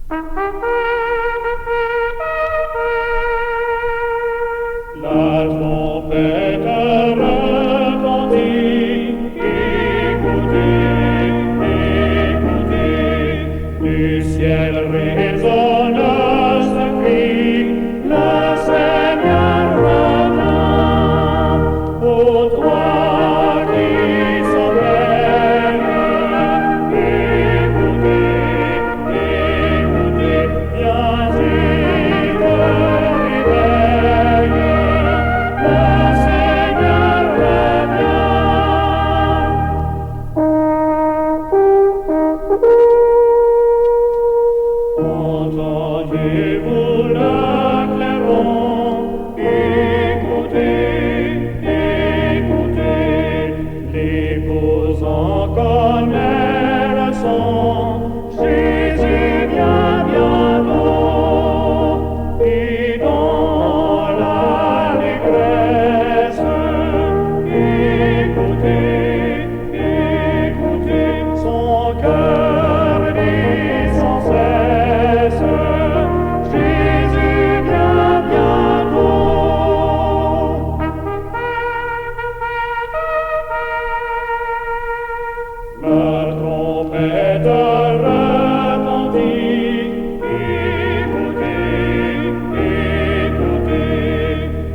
La trompette retentit, écoutez, écoutez, du ciel résonne ce cri, le Seigneur revient, ô toi qui sommeilles, écoutez, écoutez, viens et te réveille. Le Seigneur revient. Entendez-vous le clairon? Écoutez, écoutez, l'épouse en connaît le son. Jésus vient bientôt, et dans l'allégresse, écoutez, écoutez, son cœur dit sans cesse, Jésus vient bientôt. La trompette retentit, écoutez, écoutez,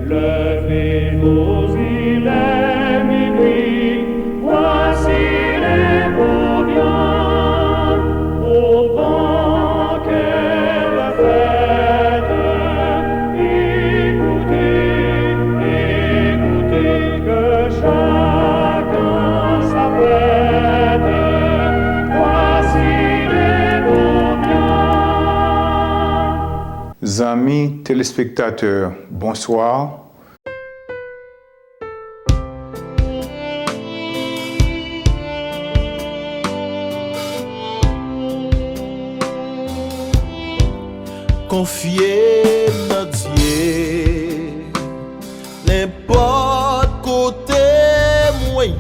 levez-vous, il est minuit, voici les beaux biens, au banquet de fête. Écoutez, écoutez, que chacun s'apprête, voici les beaux biens. Amis téléspectateurs, bonsoir. Confier notre Dieu, n'importe côté moyen,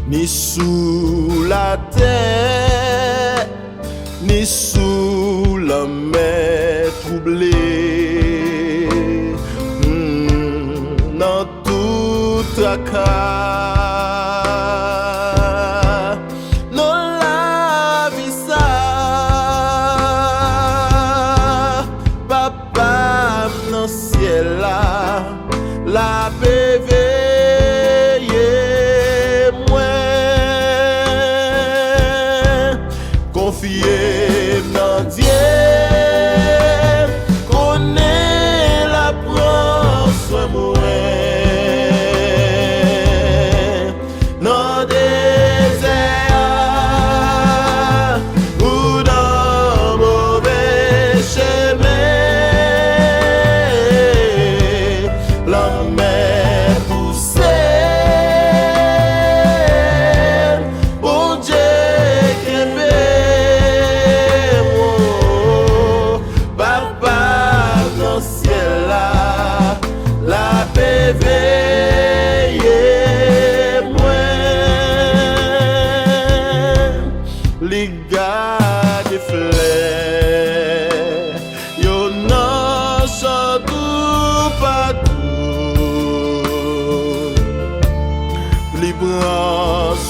ni sous la terre, ni sous la mer troublée, dans tout tracas. La paix veille moins, confier dans Dieu, connaît la prend soin moins, dans désert ou dans mauvais chemin.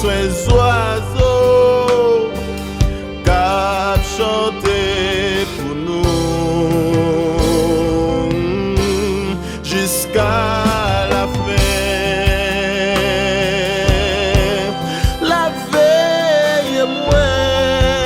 Soins oiseaux cap chanter pour nous jusqu'à la fin. La veille moins,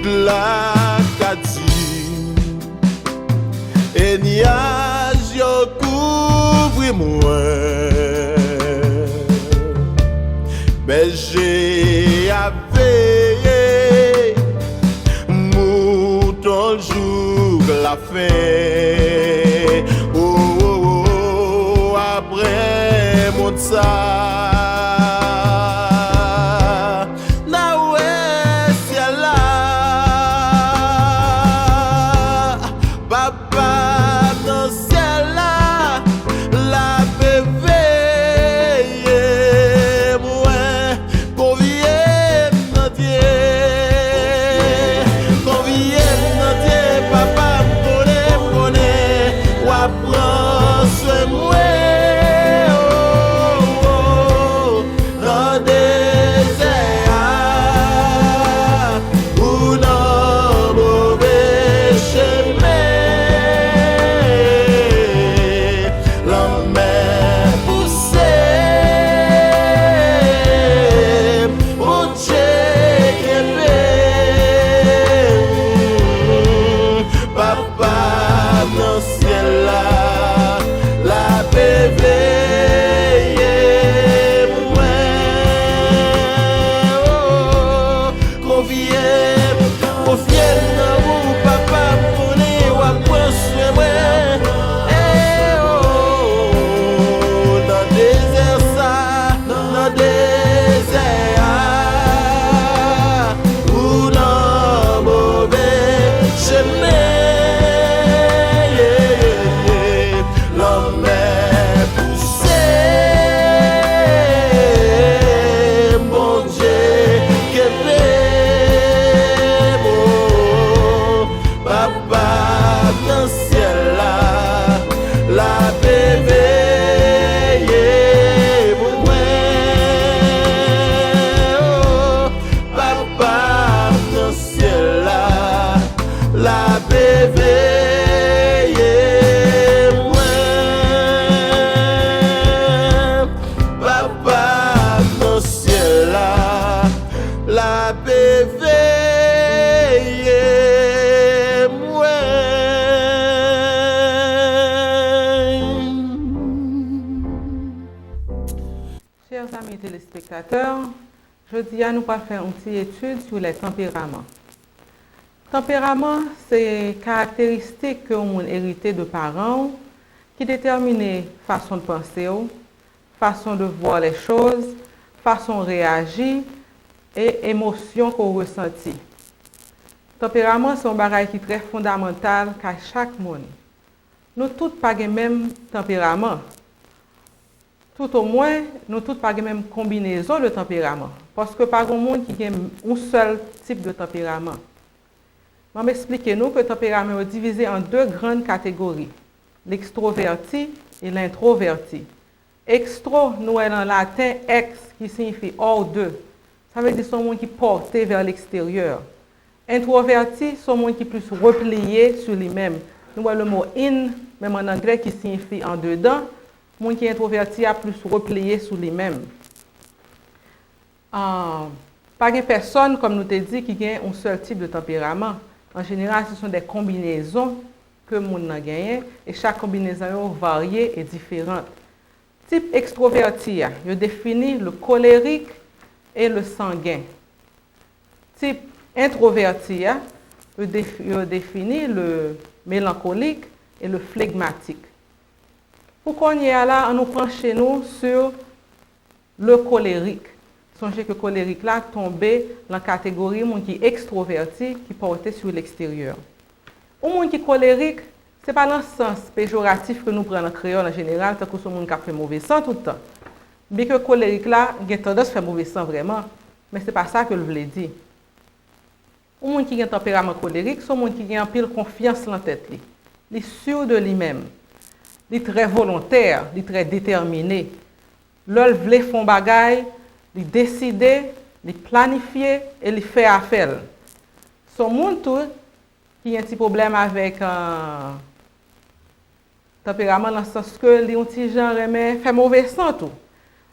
toute la Kati. Et nuage yo couvre moi. Berger a veillé, mouton jour la fin. Oh, oh, oh, après mon ça. Chers amis téléspectateurs, jeudi nous allons faire une petite étude sur les tempéraments. Tempérament, c'est caractéristiques que l'on hérite de parents qui déterminent façon de penser, façon de voir les choses, façon de réagir et émotion qu'on ressentit. Tempérament, c'est un bagage qui est très fondamental qu'à chaque monde. Nous tous pas le même tempérament. Tout au moins, nous tous pas la même combinaison de tempérament. Parce que pas grand monde qui a un seul type de tempérament. Je vais expliquer nous que le tempérament est divisé en deux grandes catégories, l'extroverti et l'introverti. Extro, nous est en latin ex, qui signifie hors de. Ça veut dire que c'est un monde qui est porté vers l'extérieur. Introverti, c'est un monde qui est plus replié sur lui-même. Nous avons le mot in, même en anglais, qui signifie en dedans. Le monde qui est introverti a plus replié sur lui-même. Pas de personne, comme nous t'ai dit, qui a un seul type de tempérament. En général, ce sont des combinaisons que le monde a gagné et chaque combinaison est variée et différente. Type extroverti, il définit le colérique et le sanguin. Type introverti, il définit le mélancolique et le flegmatique. Pour qu'on y ait là, on nous prend chez nous sur le colérique. Songez que le colérique là tombé dans la catégorie monde qui est extroverti, qui porté sur l'extérieur. Au monde qui est colérique, ce n'est pas dans le sens péjoratif que nous prenons en créole en général, tant que ce monde qui fait mauvais sang tout le temps. Bien que le colérique là, il a tendance à faire mauvais sang vraiment, mais ce n'est pas ça que je voulais dire. Au monde qui a un tempérament colérique, c'est un monde qui a un pile confiance dans la tête. Il est sûr de lui-même. Il est très volontaire, il est très déterminé. L'ol veut faire bagaille, il décide, il planifie et il fait affaire. Son monde tout qui a un petit problème avec un tempérament dans le sens que il est un petit genre fait mauvais sang tout.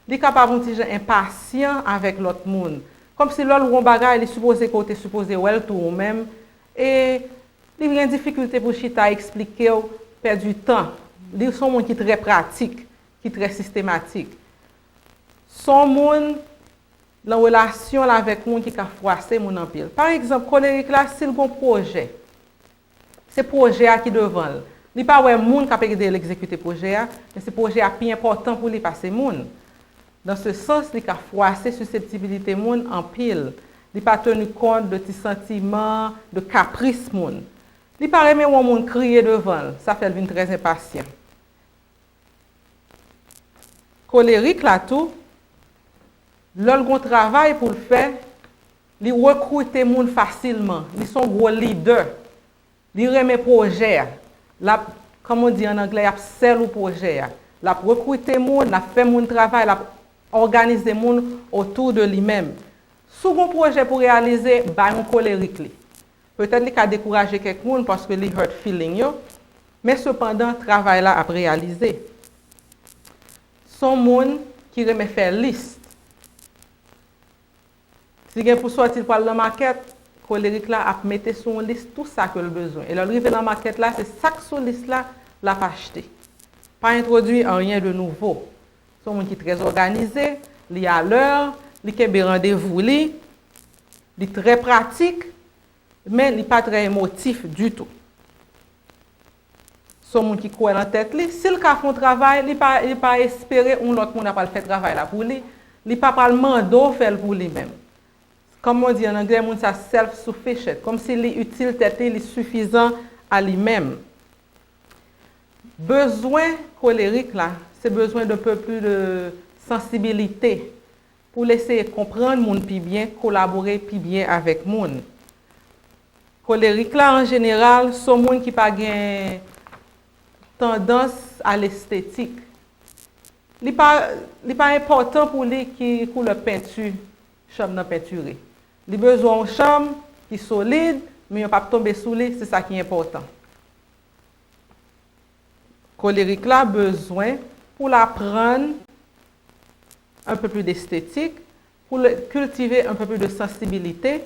Il est capable un petit genre impatient avec l'autre monde. Comme si l'autre ou un bagage, il est supposé côté supposé ou elle tout ou même. Et il y a une difficulté pour Chita expliquer, perdre du temps. Ils sont monde qui très pratique, qui très systématique. Son monde la relation avec monde qui a froissé mon en pile. Par exemple, colérique là, c'est le bon projet. C'est projet qui devant. Il pas ouais monde qui a aider l'exécuter projet, mais c'est projet plus important pour lui passer monde. Dans ce sens, il a froissé susceptibilité monde en pile. Il pas tenu compte de tes sentiments, de caprice monde. Il pas aimer un monde crier devant, ça fait lui très impatient. Colérique là tout, l'on travail pour le faire, ils recrutent les gens facilement. Ils sont gros leaders. Ils remettent projet. Comme on dit en anglais, ils sell le projet. Ils recrutent les gens, ils font mon travail, ils organisent les gens autour de lui-même. Second projet pour réaliser, un colérique. Peut-être qu'il a découragé quelqu'un parce que les hurt feeling, mais cependant, le travail là a réalisé. Son monde qui remet faire liste. Si vous pour sortir pour la maquette, colérique là a mettre sur une liste tout ça que le besoin. Et l'arrivée dans la maquette là, c'est ça que sur liste là l'a acheté. Pas introduit rien de nouveau. Son monde qui est très organisé, il est à l'heure, il a rendez-vous, il est très pratique, mais il n'est pas très émotif du tout. Son monde qui croit dans tête, s'il a fait un travail, il ne pas espérer un autre monde n'a pas fait travail là pour lui, il ne pas le demander faire pour lui-même. Comme on dit en anglais, c'est self-sufficient, comme s'il est utile, il est suffisant à lui-même. Besoin colérique là, c'est besoin d'un peu plus de sensibilité pour laisser comprendre monde plus bien, collaborer plus bien avec monde. Colérique là en général, c'est monde qui pas gain tendance à l'esthétique. Il n'est pas important pour lui qui couleur peinture, chambre peinturée. Il a besoin d'une chambre qui est solide, mais il ne pas tomber sous lui, c'est ça qui est important. Colérique là besoin pour l'apprendre un peu plus d'esthétique, pour cultiver un peu plus de sensibilité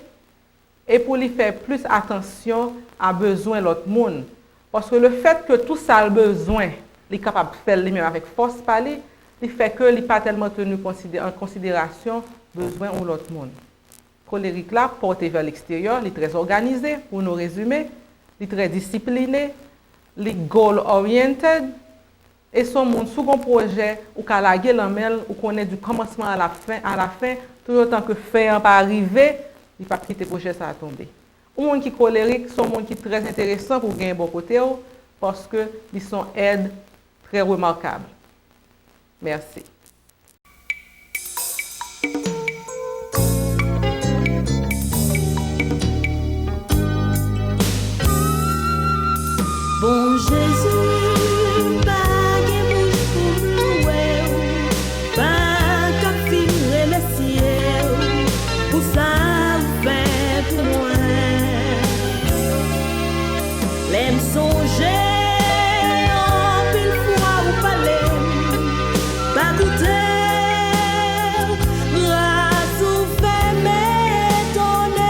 et pour lui faire plus attention à besoin de l'autre monde. Parce que le fait que tout ça a besoin, il est capable de faire lui-même avec force par lui, il fait que il n'est pas tellement tenu en considération besoin de l'autre monde. Colérique là, porté vers l'extérieur, il est très organisé, pour nous résumer, il est très discipliné, il est goal-oriented, et son monde sous un projet, ou qu'à la gueule en mêle, ou qu'on est du commencement à la fin, tout autant que faire pas arriver, il ne pas quitter le projet, ça a tombé. Un monde qui est colérique, c'est un monde qui est très intéressant pour gagner un bon côté, parce qu'ils sont aides très remarquables. Merci. Bon Jésus, pas de bouche pour nous, pas qu'à finir le ciel, pour ça fait pour moi. L'aime songer en pile fois au palais, pas goûter, grâce ou fait m'étonner.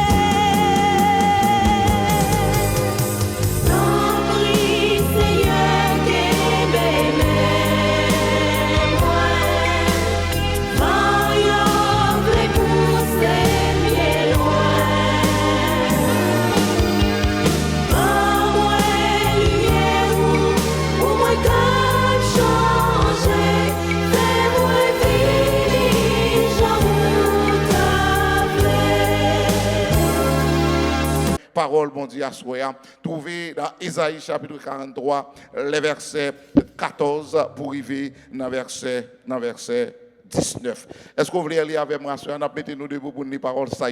Parole, bon Dieu, à soi, trouvé dans Isaïe chapitre 43, les versets 14 pour arriver dans verset 19. Est-ce que vous voulez lire avec moi, soeur? Mettez-nous debout pour nous parole ça.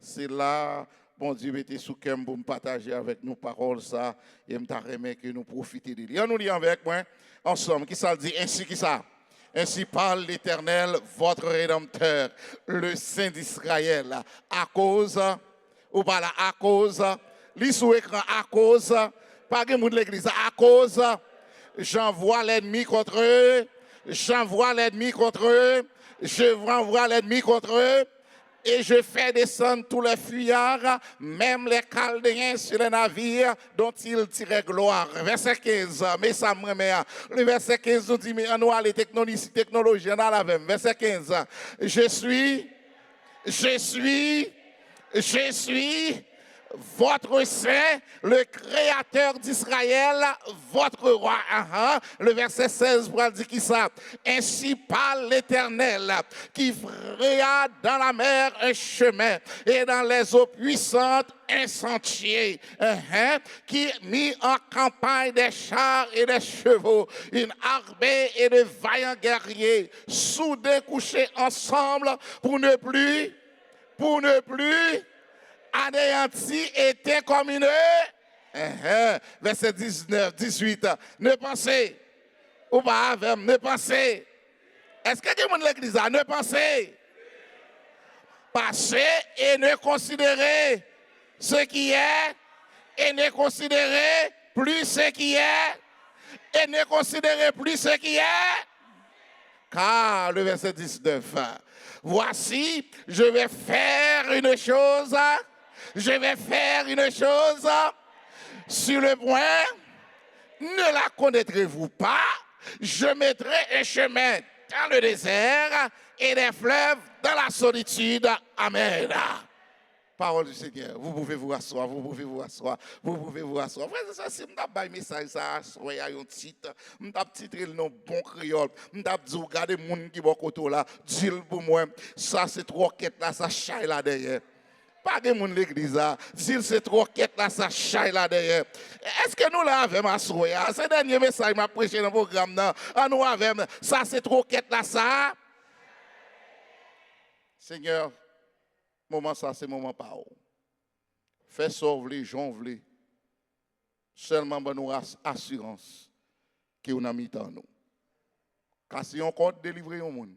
C'est là, bon Dieu, mettez sous cœur pour me partager avec nous parole ça. Et me remet que nous profiter de lire. Nous lisons avec moi, ensemble. Qui ça dit? Ainsi qui ça? Ainsi parle l'Éternel, votre Rédempteur, le Saint d'Israël, à cause. Ou pas là, à cause, lis sous écran, à cause, pas de monde de l'église, à cause, j'envoie l'ennemi contre eux, j'envoie l'ennemi contre eux, je renvoie l'ennemi contre eux, et je fais descendre tous les fuyards, même les Chaldéens sur les navires dont ils tiraient gloire. Verset 15, mais ça me remet. Le verset 15 nous dit, mais on a les technologies, on a la même. Verset 15, je suis votre saint, le créateur d'Israël, votre roi. Le verset 16 pour dire qui ça? Ainsi parle l'Éternel, qui fraya dans la mer un chemin et dans les eaux puissantes un sentier, qui mit en campagne des chars et des chevaux, une armée et de vaillants guerriers, soudés couchés ensemble pour ne plus anéanti était comme une. Verset 19, 18. Ne pensez, ou pas avec, ne pensez. Est-ce que quelqu'un de l'église a ne pensez? Passez et ne considérez ce qui est, et ne considérez plus ce qui est, et ne considérez plus ce qui est. Car le verset 19. Voici, je vais faire une chose. Sur le point, ne la connaîtrez-vous pas? Je mettrai un chemin dans le désert et des fleuves dans la solitude. Amen. Parole du Seigneur. Vous pouvez vous asseoir. Frère, ça, si je n'ai un message, ça, il y a un titre. Je titre le nom bon créole. Je dis, regardez les gens qui sont côté là. Dis-le pour moi. Ça, c'est trop quête là, ça chaille là derrière. Pas de monde l'église là. Dis-le, c'est trop quête là, ça chaille là derrière. Est-ce que nous l'avons assoya? C'est le dernier message que je prêché dans le programme. Nous avons. Ça, c'est trop quête là, ça. Seigneur. Moment ça, c'est moment pas. Fais sauver les gens, seulement nous assurance que nous avons mis dans nous. Car si on compte délivrer au monde,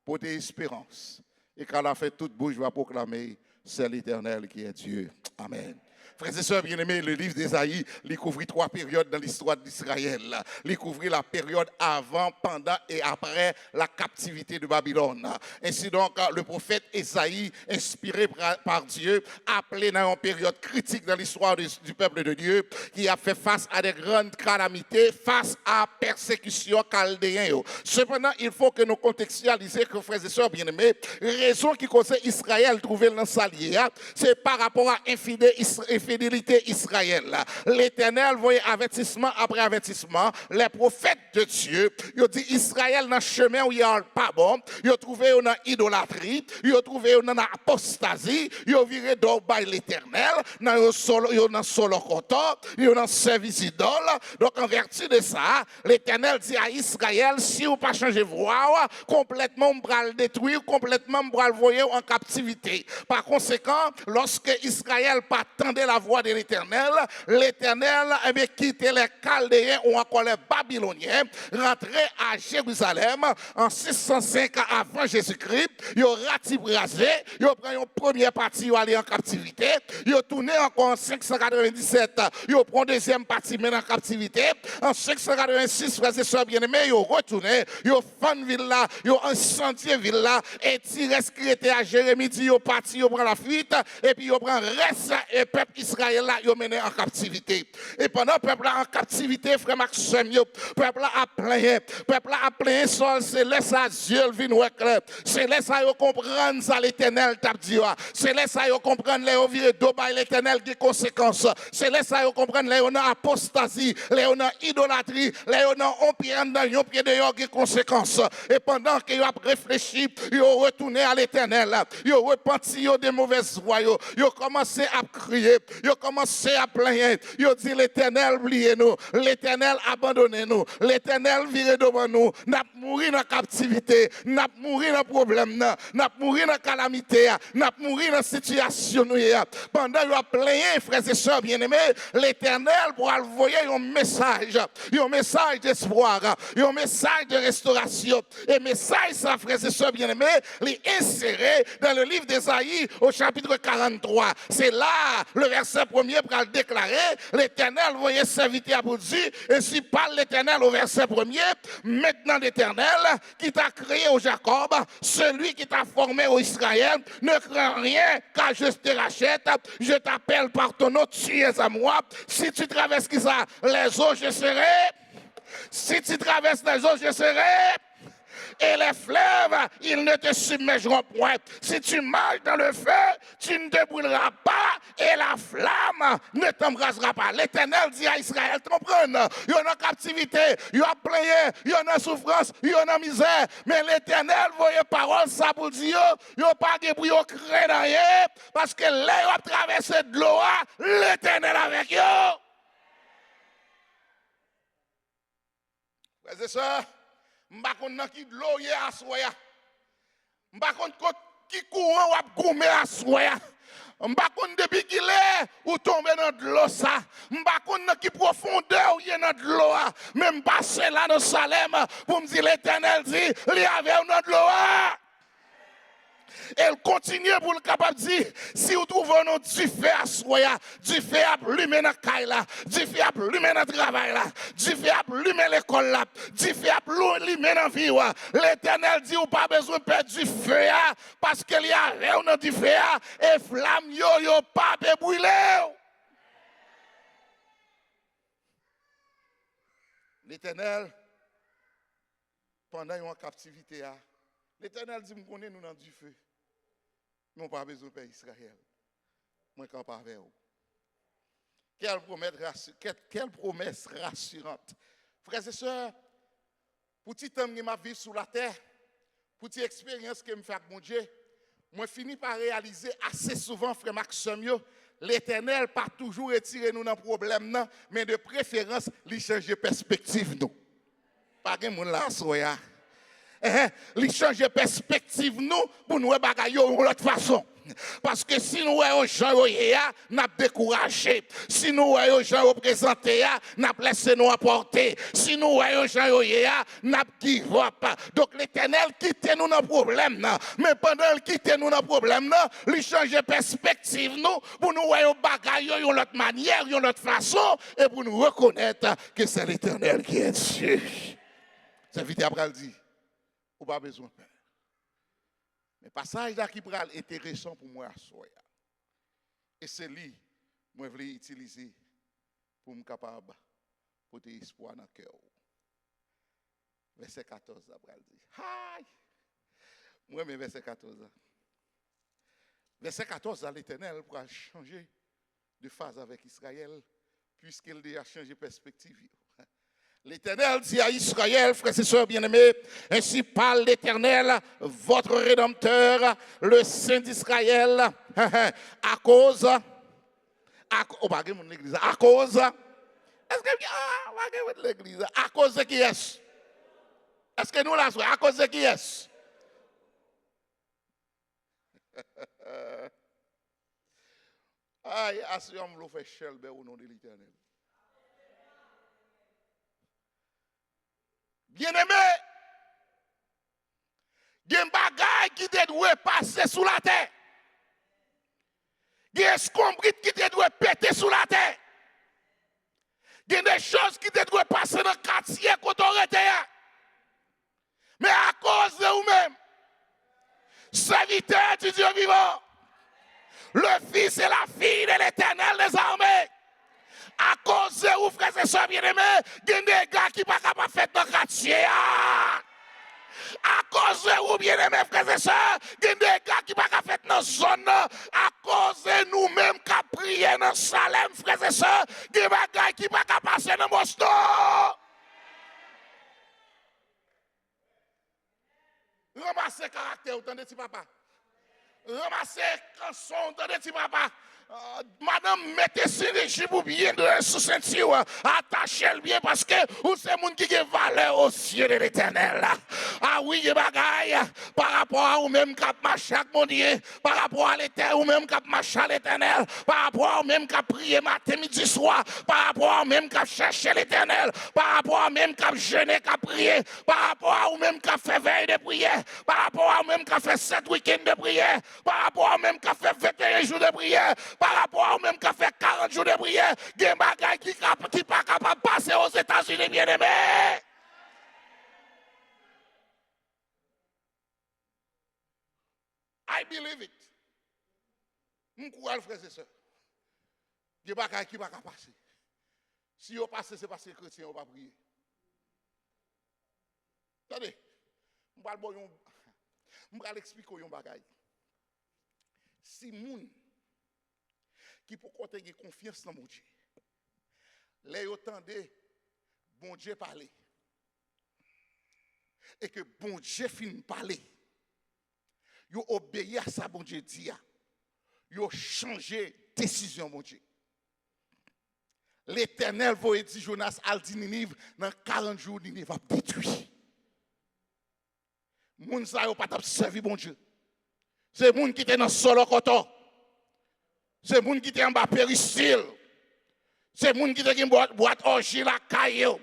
pour des espérances, et quand la fait toute bouche va proclamer, c'est l'Éternel qui est Dieu. Amen. Frères et sœurs bien-aimés, le livre d'Ésaïe, il couvrit 3 périodes dans l'histoire d'Israël. Il couvrit la période avant, pendant et après la captivité de Babylone. Ainsi donc, le prophète Ésaïe, inspiré par Dieu, appelé dans une période critique dans l'histoire du peuple de Dieu, qui a fait face à des grandes calamités, face à persécution chaldéenne. Cependant, il faut que nous contextualisions que, frères et sœurs bien-aimés, raison qui concerne Israël trouvé dans sa liée, c'est par rapport à infidélité Israël. L'Éternel voyait avertissement après avertissement. Les prophètes de Dieu, ils ont dit Israël dans le chemin où il n'y a pas bon. Ils ont trouvé une idolâtrie. Ils ont trouvé une apostasie. Ils ont viré d'or by l'Éternel. Ils ont solo coton. Ils ont service idole. Donc en vertu de ça, l'Éternel dit à Israël, si vous ne pas changer voie, complètement on va le détruire, complètement on va le voyer en captivité. Par conséquent, lorsque Israël pas attendait la voix de l'Éternel, l'Éternel quitté les Chaldéens ou encore les Babyloniens, rentré à Jérusalem en 605 avant Jésus-Christ. Ils ont ratibrasé, ils ont pris une première partie, ils ont allé en captivité, ils ont tourné encore en 597, ils ont pris une deuxième partie, mais en captivité. En 586, frères et sœurs bien-aimés, ils ont retourné, ils ont fait ville là, ils ont incendié ville là, et tiré ce qui était à Jérémie, ils ont parti, ils ont pris la fuite, et puis ils ont pris reste et peuple Israël là, ils ont mené en captivité. Et pendant le peuple là en captivité, frère Maxime, le peuple là a plein, sol, c'est laisse à Dieu le vin clair. C'est laisse à comprendre ça l'Éternel t'a dit. C'est laisse à comprendre les ouvriers d'Oba l'Éternel des conséquences. C'est laisse à comprendre les on a apostasie, les on a idolâtrie, les on a on pied dehors des conséquences. Et pendant qu'ils ont réfléchi, ils ont retourné à l'Éternel. Ils ont repenti des mauvaises voies. Ils ont commencé à crier, ils ont commencé à plaindre. Ils ont dit l'Éternel oubliez-nous, l'Éternel abandonnez-nous, l'Éternel virez devant nous. N'a mourir dans la captivité, n'a mourir dans le problème, n'a mourir dans la calamité, n'a mourir dans la situation. Pendant qu'ils ont plaint, frères et sœurs bien-aimés, l'Éternel pour envoyer un message d'espoir, un message de restauration. Et message ça, frères et sœurs bien-aimés, les inséré dans le livre d'Ésaïe au chapitre 43. C'est là le le verset 1er pour le déclarer, l'Éternel voyait serviteur pour dire, ainsi parle l'Éternel au verset 1er, maintenant l'Éternel qui t'a créé au Jacob, celui qui t'a formé au Israël, ne crains rien car je te rachète, je t'appelle par ton nom, tu es à moi. Si tu traverses qui ça, les eaux, je serai. Si tu traverses les eaux, je serai. Et les fleuves, ils ne te submergeront point. Si tu marches dans le feu, tu ne te brûleras pas et la flamme ne t'embrasera pas. L'Éternel dit à Israël, comprendre, il y en a captivité, il y a plein, il y en a souffrance, il y en a misère. Mais l'Éternel, voyez parole, ça pour dire, il n'y a pas de bruit, il n'y a rien, parce que là, il a traversé de l'eau, l'Éternel avec eux. Frères et sœurs, m'pa konn qui de l'eau hier à soya. M'pa konn qui courant ou ap goumé à soya. M'pa konn depuis qu'il est ou tomber dans de l'eau ça. M'pa konn qui profondeur ou y dans de l'eau. Même passer là dans Salem pour me dire l'Éternel dit, il y avait dans de l'eau. Elle continue pour le capable de dire, si vous trouvez du feu à soya, du feu à plumer dans la caille là, du feu à plumer dans le travail là, du feu à plumer l'école là, du feu à plumer dans la vie, l'Éternel dit, vous n'avez pas besoin de perdre du feu parce qu'il y a rien du feu et flamme yo pas de brûler. L'Éternel, pendant une captivité, l'Éternel dit, nous connaissons nous dans du feu. Nous n'avons pas besoin de payer Israël. Moi, je ne pas avec vous. Quelle promesse rassurante. Frères et sœurs, pour tout temps que je vis sur la terre, pour toute expérience que je fais avec mon Dieu, moi, finis par réaliser assez souvent, frère Maxime, l'Éternel pas toujours retirer nous dans le problème, mais de préférence, il change de perspective. Nous. Pas de monde là, soya. Il change de perspective nous pour nous bagailler de l'autre façon. Parce que si nous voyons les gens, nous avons découragé. Si nous voyons les gens représentés, nous avons laissé nous apporter. Si nous voyons les gens, nous avons give up. Donc l'Éternel quitte nous dans le problème. Mais pendant qu'il quitte nous dans le problème, il change de perspective nous pour nous voyons bagailler de l'autre manière, de l'autre façon, et pour nous reconnaître que c'est l'Éternel qui est Dieu. C'est vite après le dit. Ou pas besoin de peur. Mais passage là qui est intéressant pour moi à soi. Et c'est lui que je veux utiliser pour me capable porter espoir dans le cœur. Verset 14 après il dit. Aïe! Moi mais verset 14. Verset 14 l'Éternel pourra changer de phase avec Israël puisqu'il a changé de perspective. L'Éternel dit à Israël, frères et sœurs bien-aimés, ainsi parle l'Éternel, votre Rédempteur, le Saint d'Israël, à cause, est-ce que l'église, à cause de qui est-ce? Est-ce que nous la sommes, à cause de qui est-ce? Aïe, assurons le fait chelbe au nom de l'Éternel. Bien-aimé, il y a des bagailles qui doivent passer sous la terre. Il y a des escombres qui doivent péter sous la terre. Il y a des choses qui doivent passer dans le quartier quand on était. Mais à cause de vous-même, serviteur du Dieu vivant, le Fils et la fille de l'Éternel des armées, à cause de vous, frères et sœurs bien-aimés, il y a des gars qui ne sont pas capables de faire dans le quartier. À cause de vous, bien-aimés, frères et sœurs, il y a des gars qui ne sont pas capables de faire dans la zone. À cause de nous-mêmes qui prions dans Salem, frères et sœurs, il y a des gars qui ne sont pas capables de passer dans Boston. Ramassez le caractère, entendez, petit papa. Ramassez le canson, entendez, petit papa. Madame, mettez synergie pour bien sous ceinture. Attachez-le bien parce que vous c'est monde qui a valeur aux yeux de l'Éternel. Ah oui, des bagailles par rapport à vous-même qui marché avec mon Dieu, par rapport à l'éternel, vous-même qui marché à l'éternel, par rapport à vous-même qui prié matin, midi, soir, par rapport à vous-même qui cherché l'éternel, par rapport à vous-même qui jeûné, qui prié, par rapport à vous-même qui fait veille de prière, par rapport à vous-même qui fait 7 week-ends de prière, par rapport à vous-même qui fait 21 jours de prière, par rapport à vous-même qui fait 40 jours de prière, il y a des bagailles qui ne pas capable de passer aux États-Unis, bien-aimés. I believe it. Mon courage, frères et sœurs. Il y a des bagailles qui ne pas passer. Si vous passez, c'est parce que les chrétiens n'ont pas prié. Attendez, je vais expliquer un bagage. Si moun qui peut compter confiance dans mon Dieu, les entendez bon Dieu parler et que bon Dieu finit parler, yo obéi à ça bon Dieu dit, yo changé décision mon Dieu. L'Éternel va dire Jonas al di Ninive dans 40 jours Ninive va détruit. Moun sa yo pas t'a servi bon Dieu. C'est moun qui était dans solo koto. C'est moun qui était en bas péristyle. C'est moun qui était en boîte orgie la caillou.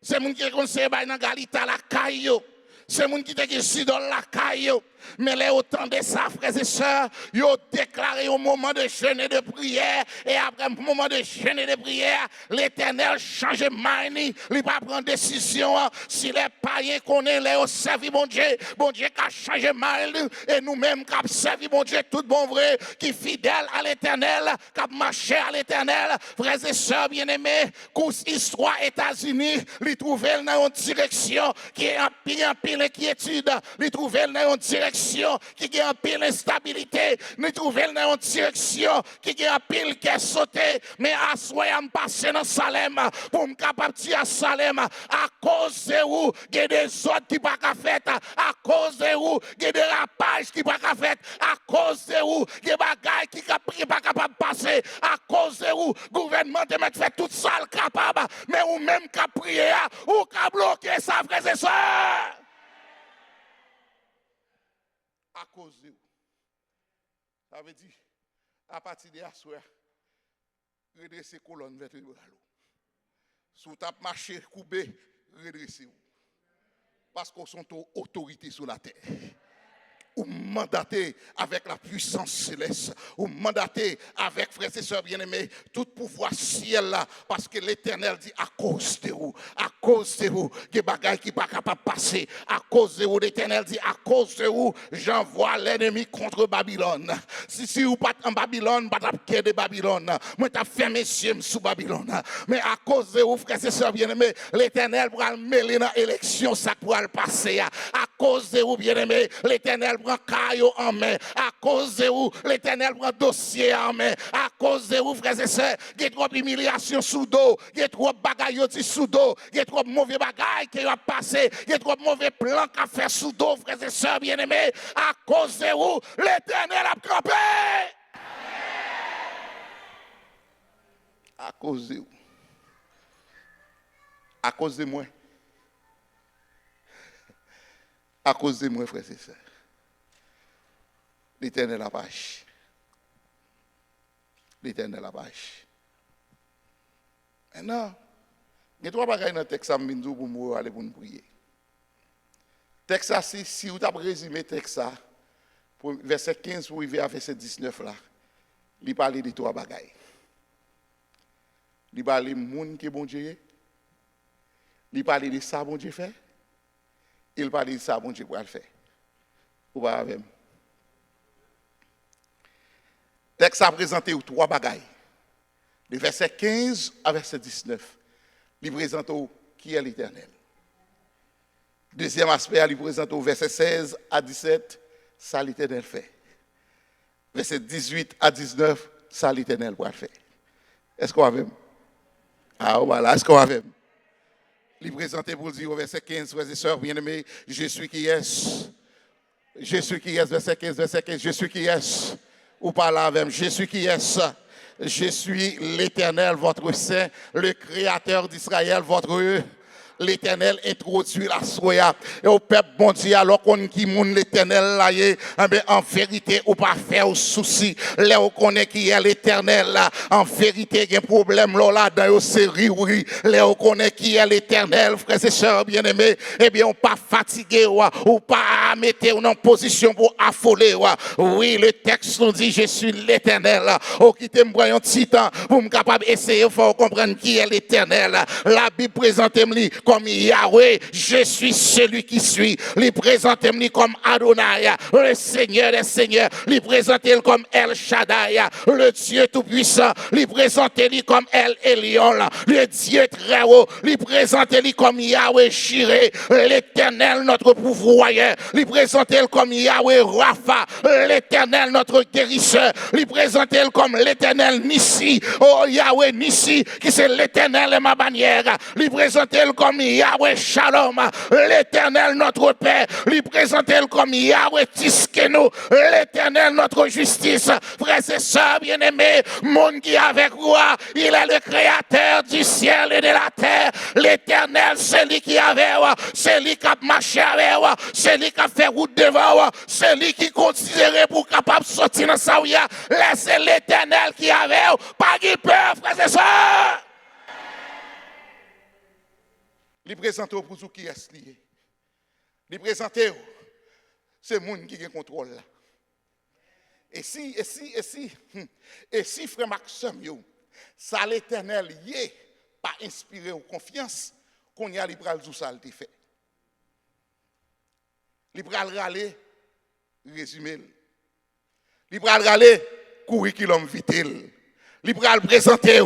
C'est moun qui était conseillé dans Galita la caillou. C'est moun qui était ici dans la caillou. Mais les autant de ça, frères et sœurs, ils ont déclaré au moment de jeûne et de prière. Et après un moment de jeûne et de prière, l'Éternel change de mind. Il ne va pas prendre décision. Si les païens connaissent, les servi mon Dieu qui a changé de mind. Et nous-mêmes qui avons servi mon Dieu, tout bon vrai, qui est fidèle à l'Éternel, qui a marché à l'Éternel. Frères et sœurs bien-aimés, course histoire États-Unis, ils trouvent dans une direction qui est en pile inquiétude. Ils trouvent dans une direction qui a un pile instabilité, nous trouvons dans une direction qui a un pile qui est sauté, mais à soi, je passe dans Salem pour me capable de dire à Salem, à cause de où il y a des autres qui ne sont pas fait, à cause de où il y a des rapages qui ne sont pas fait, à cause de où il y a des bagailles qui ne sont pas capables de passer, à cause de où le gouvernement de mettre fait tout ça capable, mais ou même qui a prié, ou qui a bloqué ça, frères et sœurs. À cause de vous. Ça veut dire, à partir de la soirée, redresser colonne vertébrale. Si vous avez marché, coupé, redressez-vous. Parce qu'on sont autorité sur la terre. Ou mandaté avec la puissance céleste, ou mandaté avec frères et sœurs bien-aimés, tout pouvoir ciel là, parce que l'Éternel dit à cause de vous, des bagailles qui ne sont pas capables de passer, à cause de vous, l'Éternel dit à cause de vous, j'envoie l'ennemi contre Babylone. Si vous pas en Babylone, pas de Babylone, moi t'as fait messieurs sous Babylone, mais à cause de vous, frères et sœurs bien-aimés, l'Éternel pourra le mêler dans l'élection, ça pourra le passer, à cause de vous, bien-aimés, l'Éternel prend caillou en main, à cause de vous, l'Éternel prend dossier en main, à cause de vous, frères et sœurs, il y a trop d'humiliation sous dos, il y a trop de bagailles sous dos, il y a trop de mauvais bagailles qui ont passé, il y a trop de mauvais plans qu'à faire sous dos, frères et sœurs bien-aimés, à cause de vous, l'Éternel a campé. À cause de vous. À cause de moi. À cause de moi, frères et sœurs. L'Éternel a pâché. L'Éternel a pâché. Maintenant, il y a trois bagages dans le texte pour nous aller pour nous prier. Texte, si vous avez résumé le texte, verset 15 pour arriver à verset 19 là, il parle de trois bagages. Il parle de monde qui est bon Dieu. Il parle de ça bon Dieu fait. Il parle de ça bon Dieu pour le faire. Ou pas avec. Le texte a présenté trois bagailles. De verset 15 à verset 19. Il présente qui est l'Éternel. Deuxième aspect, il présente au verset 16 à 17, ça l'Éternel fait. Verset 18 à 19, ça l'Éternel va faire. Est-ce qu'on a même? Ah voilà, est-ce qu'on a même? Il présente pour dire au verset 15, frères et sœurs bien-aimés, je suis qui est. Je suis qui est, verset 15, je suis qui est. Ou pas là même, je suis qui est. Je suis l'Éternel, votre saint, le Créateur d'Israël, votre l'Éternel introduit la soya. Et au peuple bon Dieu, alors qu'on qui moun l'Éternel là, en vérité, ou pas faire souci. Là, on connaît qui est l'Éternel là. En vérité, il y a un problème là, dans une série, oui. Là, on connaît qui est l'Éternel, frères et sœurs bien-aimés. Eh bien, on pas fatigué, ou pas mettre en position pour affoler. Oui, le texte nous dit, je suis l'Éternel. Oh, qui t'aime un petit temps pour me capable essayer de comprendre qui est l'Éternel. La Bible présente-moi comme Yahweh, je suis celui qui suis. Il présente-moi comme Adonai, le Seigneur des Seigneurs. Il présente-moi comme El Shaddai, le Dieu tout-puissant. Il présente-moi comme El Elyon, le Dieu très haut. Il présente-moi comme Yahweh Jireh, l'Éternel notre pourvoyeur. Il présente-moi comme Yahweh Rapha, l'Éternel notre guérisseur. Il présente-moi comme l'Éternel Nissi, oh Yahweh Nissi, qui c'est l'Éternel et ma bannière. Il présente-le comme Yahweh Shalom, l'Éternel notre Père. Il présente-le comme Yahweh Tiskenu, l'Éternel notre justice. Frères et sœurs bien-aimés, monde qui est avec moi, il est le créateur du ciel et de la terre. L'Éternel, c'est lui qui est avec moi, c'est lui qui a marché avec moi, c'est lui qui a fait route devant moi, c'est lui qui considère pour capable de sortir dans sa vie. Laissez l'Éternel qui est avec vous, pas de peur, frères et sœurs. Il présente pour tout qui est lié. Il présente, c'est le monde qui a contrôle là. Et si, frère Maxime, ça l'Éternel y est, pas inspiré ou confiance, qu'on y a libéral tout ça, il fait. Libéral râler, résumé. Libéral râler, curriculum vitae. Libéral présenter.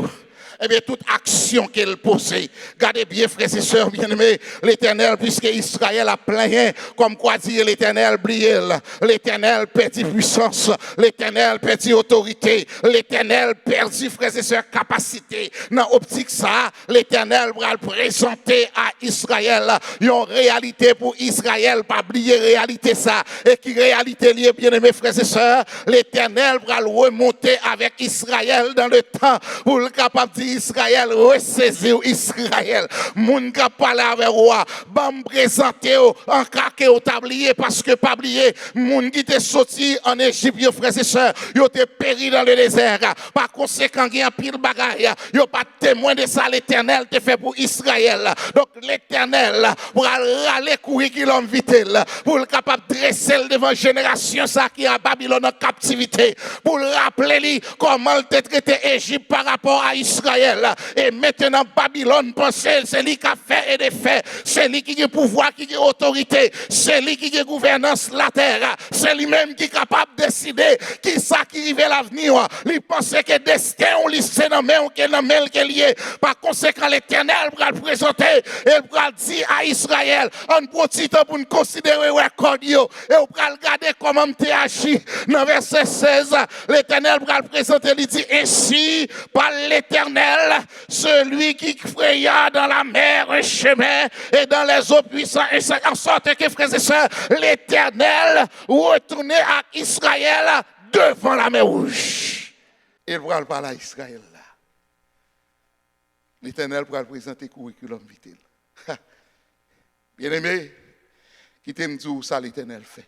Eh bien, toute action qu'elle possède. Gardez bien, frères et sœurs bien-aimés, l'Éternel, puisque Israël a plaigné, comme quoi dire l'Éternel brille, l'Éternel perdit puissance, l'Éternel perdit autorité, l'Éternel perdit, frères et sœurs, capacité. Dans l'optique ça, l'Éternel va présenter à Israël une réalité pour Israël, pas oublier réalité ça. Et qui réalité liée, bien-aimés, frères et sœurs, l'Éternel va remonter avec Israël dans le temps pour le capable de Israël, ressaisir Israël. Moun ka parle avec roi, bam présenter en cas que au tablier parce que pas oublier moun qui te sorti en Égypte, frères et sœurs, yo te péri dans le désert. Par conséquent, il y a pile bagaille, yo pas témoin de ça l'Éternel te fait pour Israël. Donc l'Éternel pour râler curriculum vitae pour le capable dresser devant génération ça qui a Babylone en captivité pour rappeler lui comment il te traité Égypte par rapport à Israël. Et maintenant, Babylone pense, c'est lui qui a fait et défait. C'est lui qui a pouvoir, qui a autorité. C'est lui qui a gouvernance la terre. C'est lui-même qui est capable de décider qui ça qui arrive à l'avenir. Il pense que destin, on lui sait dans main ou qu'il dans main qui est lié. Par conséquent, l'Éternel va le présenter et va dire à Israël, on prend petit temps pour nous considérer record et on va regarder comment tu agi. Dans verset 16, l'Éternel va le présenter, il dit ainsi par l'Éternel, celui qui fraya dans la mer un chemin et dans les eaux puissantes, en sorte que, frères et sœurs, l'Éternel retournait à Israël devant la mer rouge. Il va parler à Israël là. L'Éternel va présenter curriculum vitae. Bien-aimé, qui t'aime dire ça l'Éternel fait.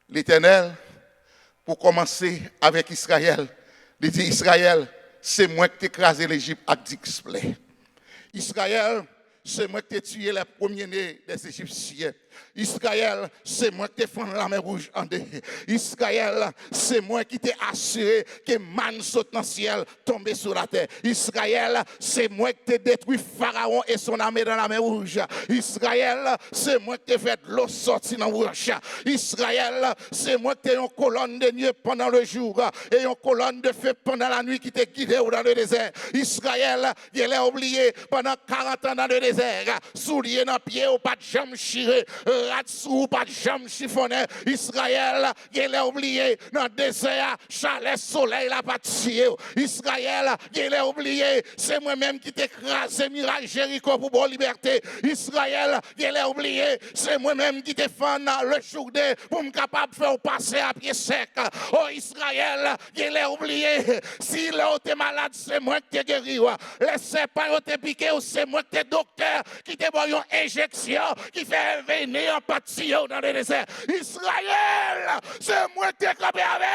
L'Éternel, pour commencer avec Israël, il dit Israël, c'est moi qui t'ai écrasé l'Égypte avec display. Israël, c'est moi qui t'ai tué les premiers-nés des Égyptiens. Israël, c'est moi qui t'ai fendu la mer rouge en deux. Israël, c'est moi qui t'ai assuré que manne saute dans le ciel, tombe sur la terre. Israël, c'est moi qui t'ai détruit Pharaon et son armée dans la mer rouge. Israël, c'est moi qui t'ai fait de l'eau sortir dans la roche. Israël, c'est moi qui t'ai une colonne de nuit pendant le jour et une colonne de feu pendant la nuit qui t'ai guidé dans le désert. Israël, il est oublié pendant 40 ans dans le désert, soulier dans pied ou pas de jambes chirées. Ratsou, pas de jambes chiffonné. Israël, il a oublié dans le désert, chalet, soleil, la pâtisserie. Israël, il a oublié, c'est moi-même qui t'écrase, mirage Jéricho pour bonne liberté. Israël, il a oublié, c'est moi-même qui défend le Jourdain pour me capable de faire passer à pied sec. Oh Israël, il a oublié, si l'autre est malade, c'est moi qui t'ai guéri. Les serpents t'ont piqué, c'est moi qui t'ai docteur, qui t'ai donné une injection, qui fait venir en pâtisserie dans le désert. Israël, c'est moi qui t'ai campé avec.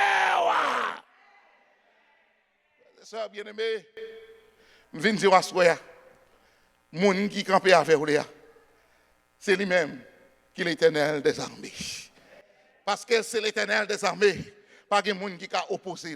Sœur bien-aimée, je viens dire à soi, mon qui campé avec vous, c'est lui-même qui est l'Éternel des armées. Parce que c'est l'Éternel des armées. Pas de monde qui a opposé.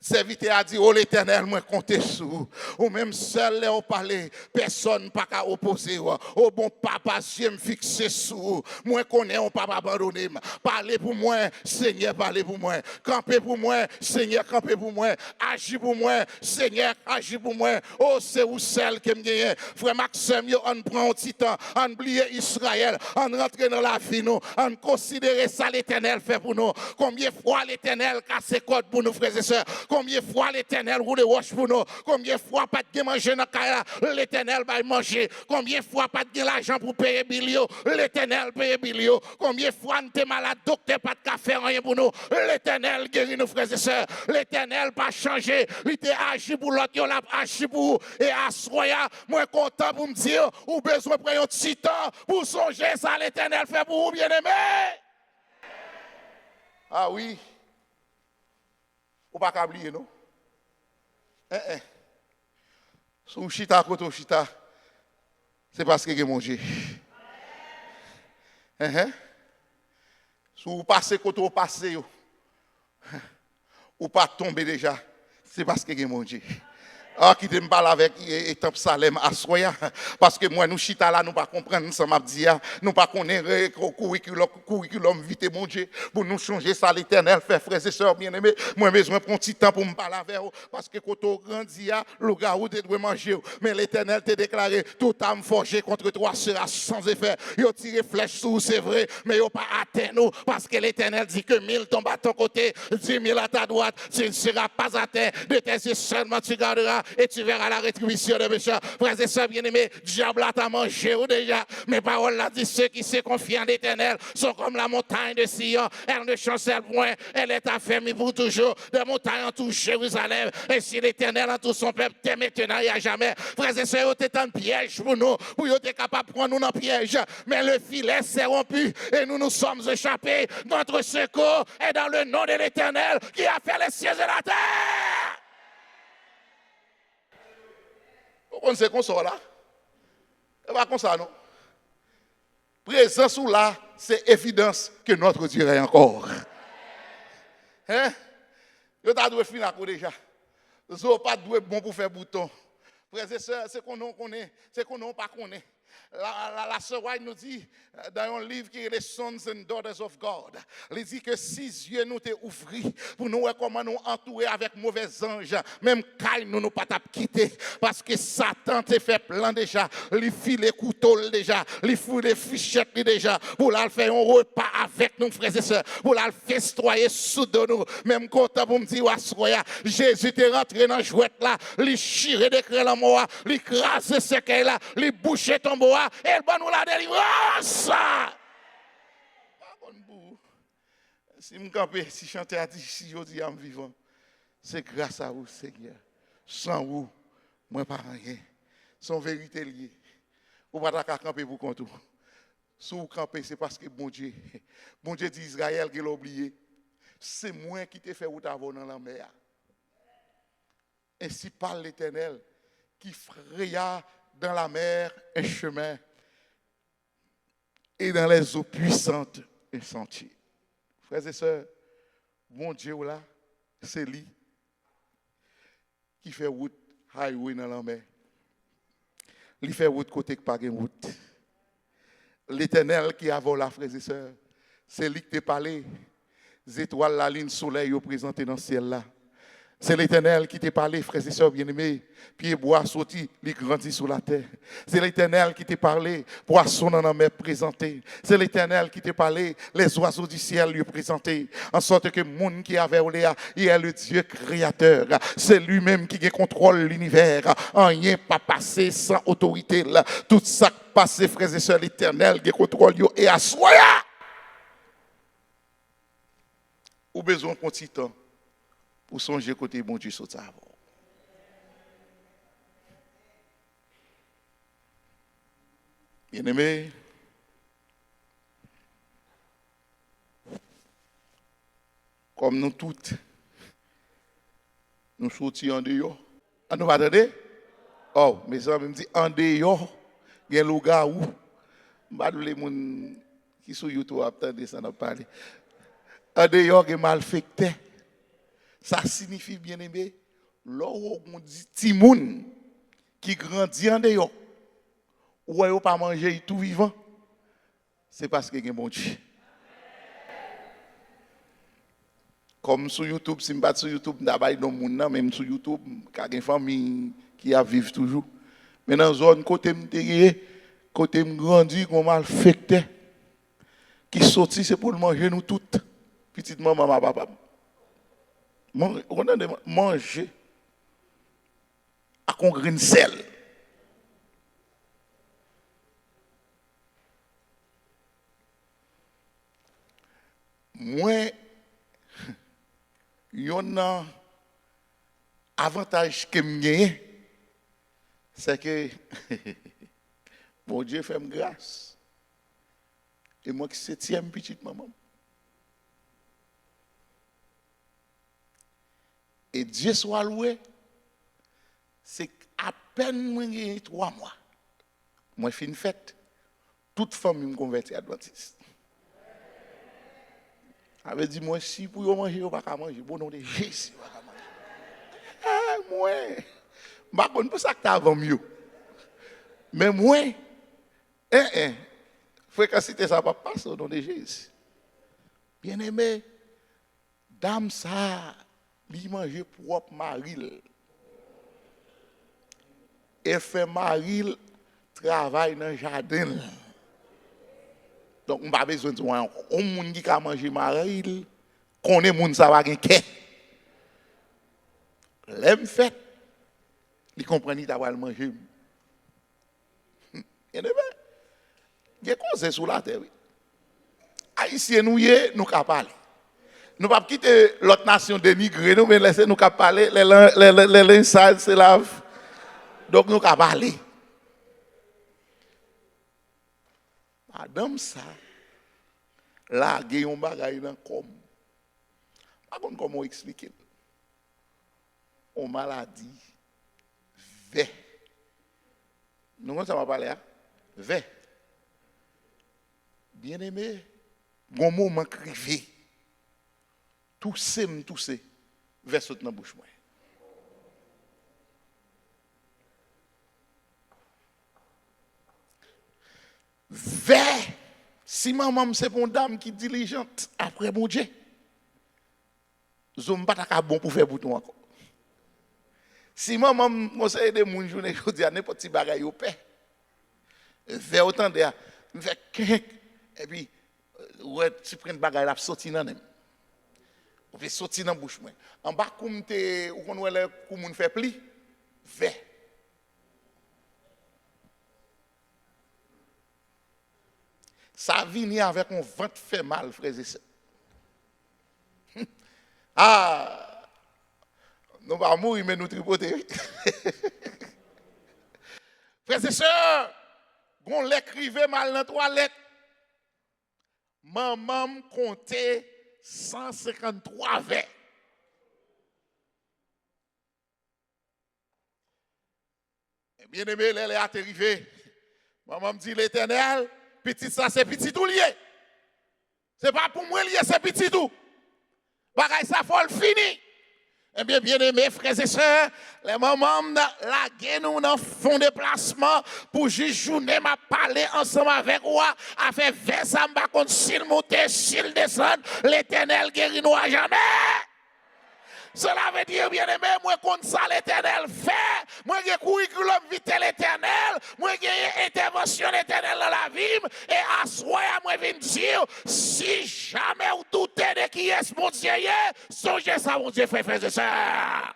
Serviteur a dit, oh l'Éternel, moi compter sur. Ou même seul, là, on parle, personne pas qu'à opposer. Oh bon papa, je me fixer sur. Moi connais, on pas abandonner. Parlez pour moi, Seigneur, parlez pour moi. Campez pour moi, Seigneur, campez pour moi. Agis pour moi, Seigneur, agis pour moi. Oh, c'est où celle qui me gagne. Frère Maxime, on prend un petit temps, on oublie Israël, on rentre dans la vie, nous, on considère ça l'Éternel fait pour nous. Combien de fois l'Éternel casse code pour nous, frères et sœurs. Combien de fois l'Éternel roule roche pour nous. Combien de fois pas de manger dans la l'Éternel va manger. Combien de fois pas de l'argent pour payer bilio. L'Éternel paye bilio. Combien de fois nous sommes malades, docteur pas de café, rien pour nous. L'Éternel guérit nous, frères et sœurs. L'Éternel pas changé. Il a agi pour l'autre, il a agi pour vous. Et à soya, moi content pour me dire, ou besoin de prendre un petit temps pour songer ça, l'Éternel fait pour vous, bien-aimés. Ah oui. Ou pas qu'à oublier, non? Sous chita, koto chita, c'est parce que vous mangez. Sous passé, koto passé, ou pas tomber déjà, c'est parce que vous mangez. Ah, qui te me parle avec Temple Salem à Soya, parce que moi, nous, chita là, nous pas comprendre ça, m'a dit, nous pas connaître curriculum vite, mon Dieu, pour nous changer ça, l'Éternel, frères et sœurs bien-aimés. Moi, besoin de prendre un petit temps pour me parler avec vous, parce que quand on grandit, le gars, vous devez manger, mais l'Éternel t'a déclaré, tout âme forgée contre toi sera sans effet. Il a tiré flèche sur, c'est vrai, mais il n'a pas atteint nous, parce que l'Éternel dit que 1000 tombent à ton côté, 10 000 à ta droite, tu ne seras pas atteint, de tes yeux seulement tu garderas. Et tu verras la rétribution des méchants. Frères et sœurs bien-aimés, diable t'a mangé ou déjà. Mes paroles là disent ceux qui se confient en l'Éternel sont comme la montagne de Sion. Elle ne chancelle point, elle est affermie pour toujours. Des montagnes en tout Jérusalem. Et si l'Éternel en tout son peuple t'est maintenant et à jamais. Frères et sœurs, c'est un piège pour nous. Pour nous être capable de prendre nous dans le piège. Mais le filet s'est rompu et nous nous sommes échappés. Notre secours est dans le nom de l'Éternel qui a fait les cieux et la terre. On sait qu'on sort là. Et pas comme ça, non? Présence ou là, c'est évidence que notre Dieu est encore. Hein? Vous avez finir déjà. Vous n'avez pas de bon pour faire bouton. Frères et sœurs, c'est qu'on ne connaît, c'est qu'on n'a pas connaît. La sœur White nous dit dans un livre qui est les Sons and Daughters of God, il dit que si yeux nous t'est ouvert pour nous voir comment nous entourer avec mauvais anges, même Caïn nous pas quitter parce que Satan t'a fait plan déjà, il file les couteaux déjà, il fout les fichettes déjà pour la faire un repas avec nous frères et sœurs, pour la festoyer sous de nous, même content pour me dire Jésus est rentré dans jouette là, il chiré de crêle en moi, il crase ce qu'elle là, il bouché ton bois. Et elle va nous la délivrance. Si je campe, si chanter à dire, si je dis à me vivant, c'est grâce à vous, Seigneur. Sans vous, moi pas rien. Sans vérité liée. Vous ne pouvez pas camper pour compte. Si vous campez, c'est parce que bon Dieu dit Israël qu'il a oublié. C'est moi qui t'ai fait route avant dans la mer. Ainsi parle l'Éternel qui fraya dans la mer un chemin et dans les eaux puissantes un sentier. Frères et sœurs, bon Dieu là, c'est lui qui fait route highway dans la mer. Il fait route côté que pas de route. L'Éternel qui a volé, frères et sœurs, c'est lui qui t'a parlé. Les étoiles, la ligne, le soleil, présenté dans le ciel là. C'est l'Éternel qui t'a parlé, frères et sœurs bien-aimés. Pied bois sorti, il grandit sous la terre. C'est l'Éternel qui t'a parlé, poisson dans la mer présenté. C'est l'Éternel qui t'a parlé, les oiseaux du ciel lui présenté. En sorte que le monde qui avait Oléa, il est le Dieu créateur. C'est lui-même qui contrôle l'univers. Rien pas passé sans autorité. Tout ça passé, frères et sœurs, l'Éternel qui contrôle et à soya. Ou besoin de petit temps pour songer côté bon Dieu sur ça. Bien-aimé, comme nous toutes, nous sortions en dehors. Ah, nous attendez? Oh, mes amis me disent en dehors, il y a le gars où, les gens qui sont sur YouTube attendez ça n'a parlé. En dehors, il y a malfecté. Ça signifie, bien-aimé, lorsqu'on dit Timoun qui grandit en dehors, ou ne pas manger tout vivant, c'est parce qu'il y a un bon Dieu. Comme sur YouTube, si je ne suis pas sur YouTube, je ne suis pas monde, même sur YouTube, il y a une famille qui a vivre toujours. Mais dans la zone, côté me grandit, on m'a affecté, qui sortit, c'est pour manger nous toutes. Petite maman, papa. Manger à con grain de sel. Moi, il y a un avantage que je c'est que mon Dieu fait grâce. Et moi qui suis septième petite maman. Et Dieu soit loué, c'est à peine moi 3 mois. Moi, je fais une fête. Toute famille me convertit à Adventiste. Avait dit, moi, si pour manger, on ne va pas manger. Bon, nom de Jésus, on ne va pas manger. Moi, je ne sais pas ça que tu as avant mieux. Mais moi, fréquenter ça va passer au nom de Jésus. Bien aimé, dame ça, lui manger propre maril. Et fait maril travail dans le jardin. Donc, on n'a pas besoin de dire, on monde qui a mangé maril, qu'on est monde ça va gagner. L'aime fait, il comprend qu'il va manger. Il y a cause sur la terre. Haïtiens, nous avons parlé. Nous ne pouvons pas quitter l'autre nation dénigrée, nous, mais laisser nous parler, les linges sales se lavent. Donc nous avons parlé. Madame ça, là, il y a un bagage dans le com. Par contre, comment expliquer? On maladie, V. Nous avons ça parler, V. Bien aimé, bon moment crivé. Tousser, V saute dans la bouche. Si maman c'est une dame qui est diligente après mon Dieu, je ne pas bon pour faire bouton encore. Si maman conseille de mon journée, je dis à n'importe qui bagaille au paix. Vers autant de et puis ouais tu prends bagaille là sortir dans même. On fait sortir dans bouche moi. En bas comme te ou qu'on le comme fait pli, vers ça vient avec un ventre fait mal, frères et sœurs. Ah, nous allons mourir, mais nous tripoter. Frères et sœurs, on l'écrivait mal dans la toilette. Maman comptait 153 vers. Bien aimé, elle est arrivée. Maman me dit l'Éternel. Petit ça, c'est petit tout lié. C'est pas pour moi lié, c'est petit tout. Bagaille ça, faut le fini. Eh bien, bien aimés, frères et sœurs, les mamans, la nous dans fond de placement pour juste journée, m'a parlé ensemble avec moi, a fait 20 ça, m'a contre s'il monte, s'il descend, l'Éternel guérit nous à jamais. Cela veut dire, bien aimé, moi, comme ça l'Éternel fait, moi, j'ai curriculum vitae l'Éternel, moi, j'ai intervention l'Éternel dans la vie, et à soi, moi, je viens dire, si jamais vous doutez de qui est mon Dieu, songez ça, mon Dieu, frères et sœurs.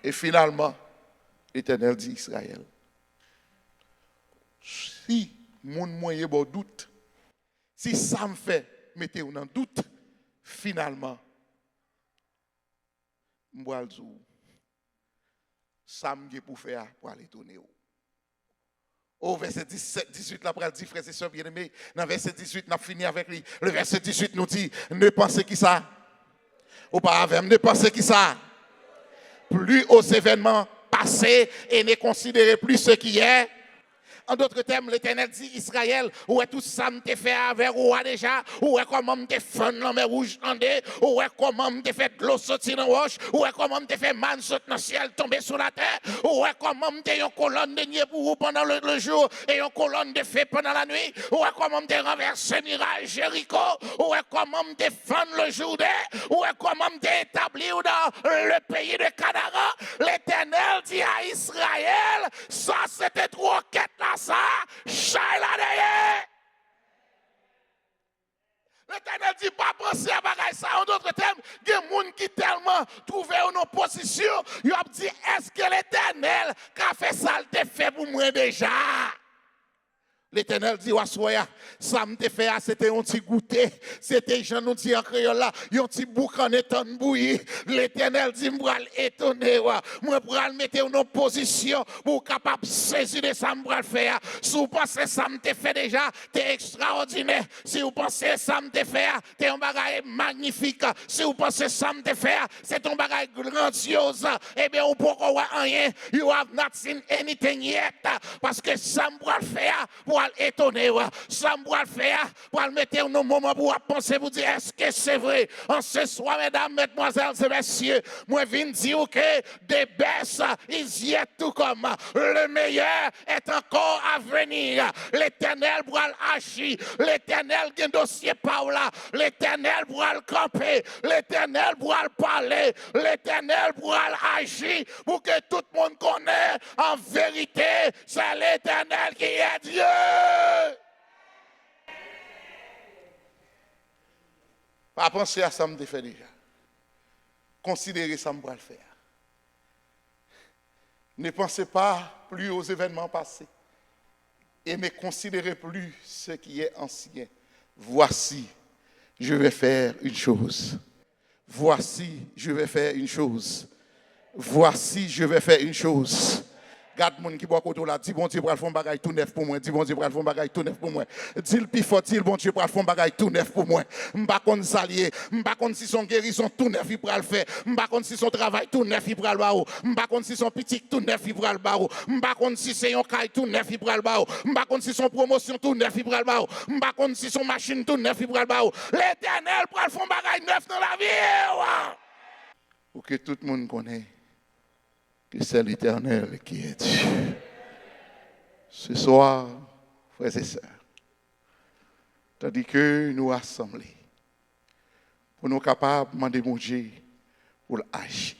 Et finalement, l'Éternel dit Israël, si mon moyen bon doute, si ça me fait mettez-vous dans doute, finalement, m'boal zou, ça me pour faire pour aller tourner. Au verset 17, 18, là, pour dire, frères et sœurs bien-aimés, dans verset 18, on a fini avec lui. Le verset 18 nous dit, ne pensez qui ça? Auparavant, ne pensez qui ça? Plus aux événements passés et ne considérez plus ce qui est. En d'autres termes, l'Éternel dit Israël, où est tout ça me fait avec ou déjà, où est comment me fait dans mes rouges andé, où est comment me fait de l'eau sortir dans roche, où est comment me fait man sauter dans le ciel tomber sur la terre, où est comment me une colonne de nier pour vous pendant le jour et une colonne de feu pendant la nuit, où est comment me renverser mirage Jéricho, où est comment me défendre le Jourdain, où est comment me établir dans le pays de Canaan. L'Éternel dit à Israël, ça c'était trop quête là. Ça, l'Éternel dit pas penser à bagaille ça. En d'autres termes, il y a des gens qui tellement trouvé une opposition, ils ont dit est-ce que l'Éternel qui a fait ça, le fait pour moi déjà? L'Éternel dit, Wassoya, ça me fait, c'était un petit goûter, c'était, j'en nous dit en créole là, un petit boucan étant bouilli. L'Éternel dit, moi, étonné, moi, pour le mettre en opposition, pour capable saisir de ça, me faire. Si vous pensez ça me fait déjà, c'est extraordinaire. Si vous pensez ça me fait, c'est un bagage magnifique. Si vous pensez ça me fait, c'est un bagage grandiose. Eh bien, vous ne pouvez pas rien. You have not seen anything yet. Parce que ça me faire, pour étonner, ça me faire, pour le mettre dans moment pour penser, pour dire, est-ce que c'est vrai? En ce soir, mesdames, mesdemoiselles et messieurs, moi, je viens dire que the best is yet to come. Le meilleur est encore à venir. L'Éternel pour agir. L'Éternel qui est dossier par là. L'Éternel pour le camper. L'Éternel pour le parler. L'Éternel pour agir. Pour que tout le monde connaisse en vérité, c'est l'Éternel qui est Dieu. Pas penser à ça me fait déjà. Considérez ça me va le faire. Ne pensez pas plus aux événements passés et ne considérez plus ce qui est ancien. Voici, je vais faire une chose. Voici, je vais faire une chose. Voici, je vais faire une chose. Garde mon qui boit côté là, dis bon Dieu pour faire un bagage tout neuf pour moi, dis bon Dieu pour faire un bagage tout neuf pour moi. Dis le plus fort, dis le bon Dieu pour faire un bagage tout neuf pour moi. M'pa konn s'allier, m'pa konn si son guérison tout neuf il pour le faire, m'pa konn si son travail tout neuf il pour le baou, m'pa konn si son petit tout neuf il pour le baou, m'pa konn si c'est un caille tout neuf il pour le baou, m'pa konn si son promotion tout neuf il pour le baou, m'pa konn si son machine tout neuf il pour le baou. L'Éternel pour faire un bagage neuf dans la vie. Pour que tout le monde connaisse que c'est l'Éternel qui est Dieu. Ce soir, frères et sœurs, tandis que nous rassemblons, pour nous capables de demander mon Dieu pour agir.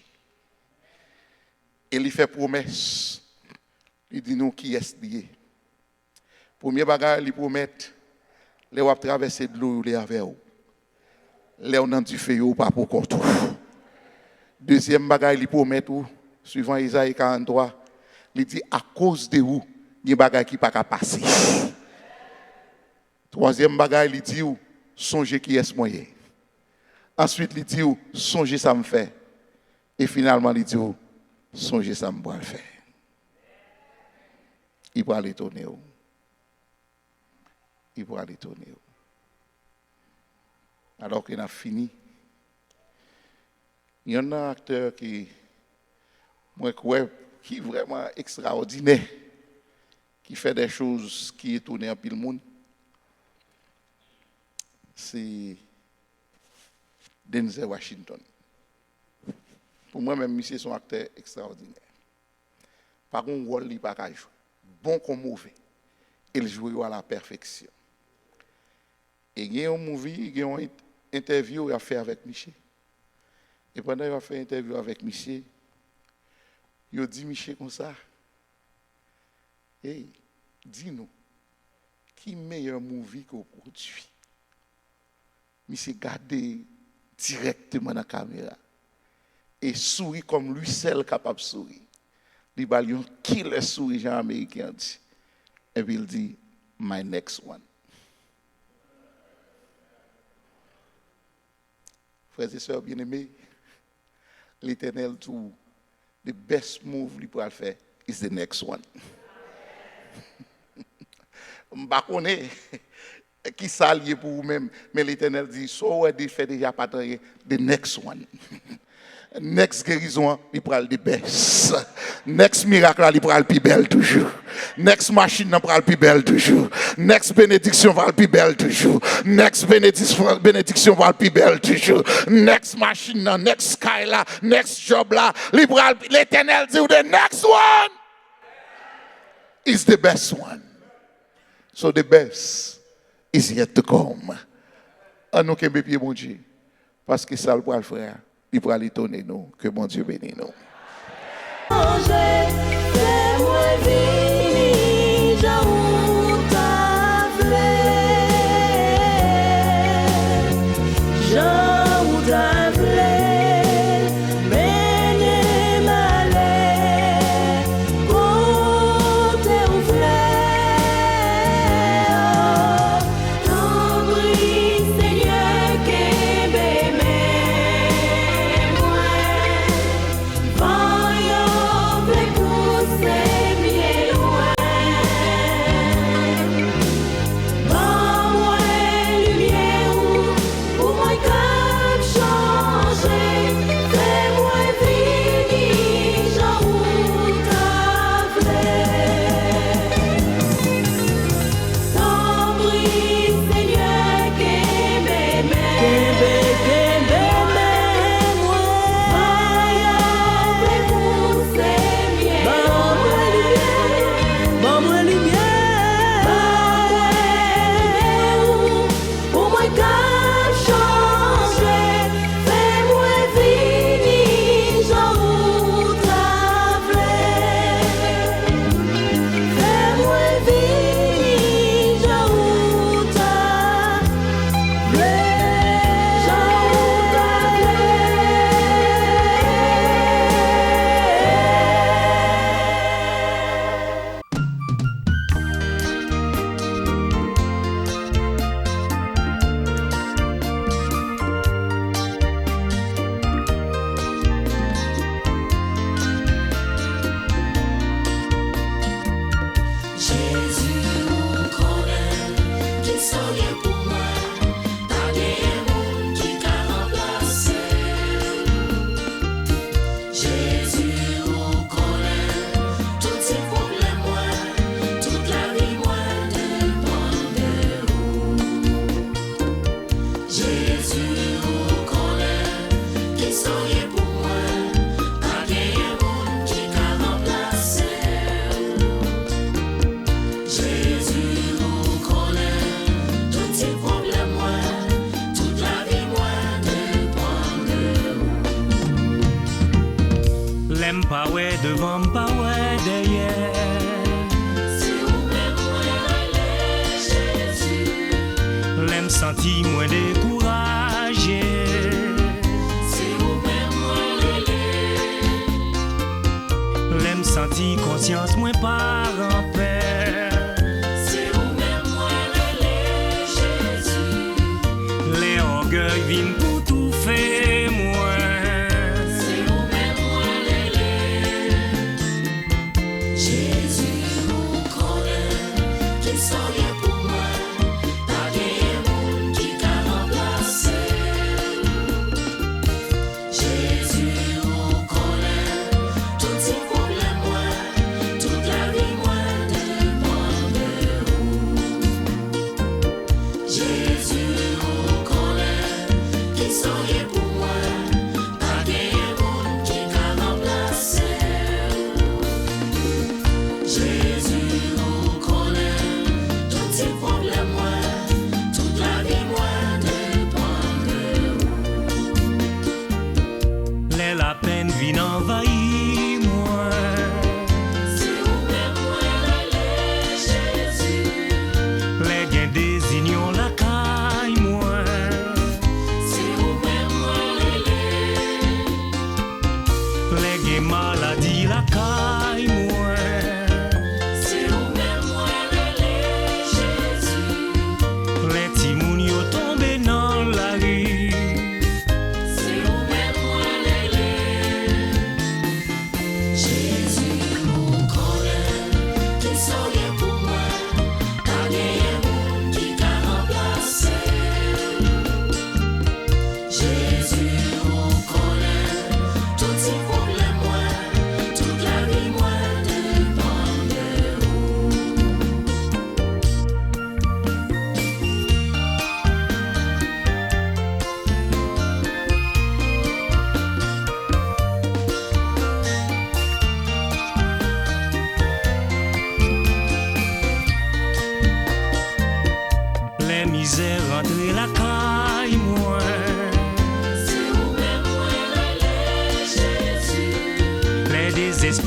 Et il fait promesse, il dit nous qui est lié. Premier bagage, il promet, les wap traverser de l'eau, les avec vous. Les on a du feu, pas pour qu'on trouve. Deuxième bagage, il promet tout. Suivant Isaïe 43, il dit à cause de vous, il y a des bagages qui ne peuvent pas passer. Troisième bagage, il dit songez qui est moyen. Ensuite, il dit songez ça me fait. Et finalement, il dit songez ça me le faire. Il va aller tourner. Il va aller tourner. Alors qu'il a fini, il y a un acteur qui est vraiment extraordinaire, qui fait des choses qui étonnent un peu le monde. C'est Denzel Washington. Pour moi, même, c'est son acteur extraordinaire. Par contre, rôle, il pas jouer. Bon comme mauvais. Il joue à la perfection. Et il y a un movie, il y a une interview à faire avec Michel. Et pendant qu'il a fait une interview avec Michel, il a dit Michel comme ça. Hey, dis-nous, qui est le meilleur movie qu'on produit? Michel regardé directement dans la caméra et sourit comme lui seul capable de sourire. Il va lui qui le sourit, Jean américain dit. Et puis il dit, my next one. Frères et sœurs bien-aimés, l'Éternel tout, the best move qu'il peut faire is the next one. Je ne sais pas qui s'allie pour vous-même, mais l'Éternel dit, so what il fait déjà pas the next one. Next guérison, il prend le best. Next miracle, il prend le plus belle toujours. Next machine, il prend le plus belle toujours. Next bénédiction, va le plus belle toujours. Next bénédiction, va le plus belle toujours. Next machine, next sky là, next job là, l'Éternel dit, the next one is the best one. So the best is yet to come. À nous qui pied mon Dieu, parce que ça le pour le frère. Il pourra l'étonner nous, que mon Dieu bénisse nous. L'aime pas ouais devant pas ouais derrière. Si ou même moi Jésus. L'aime senti moins découragé. Si ou même moi l'aime senti conscience moins par en paix. Si ou même moi Jésus. Les orgueils viennent pour tout faire moi.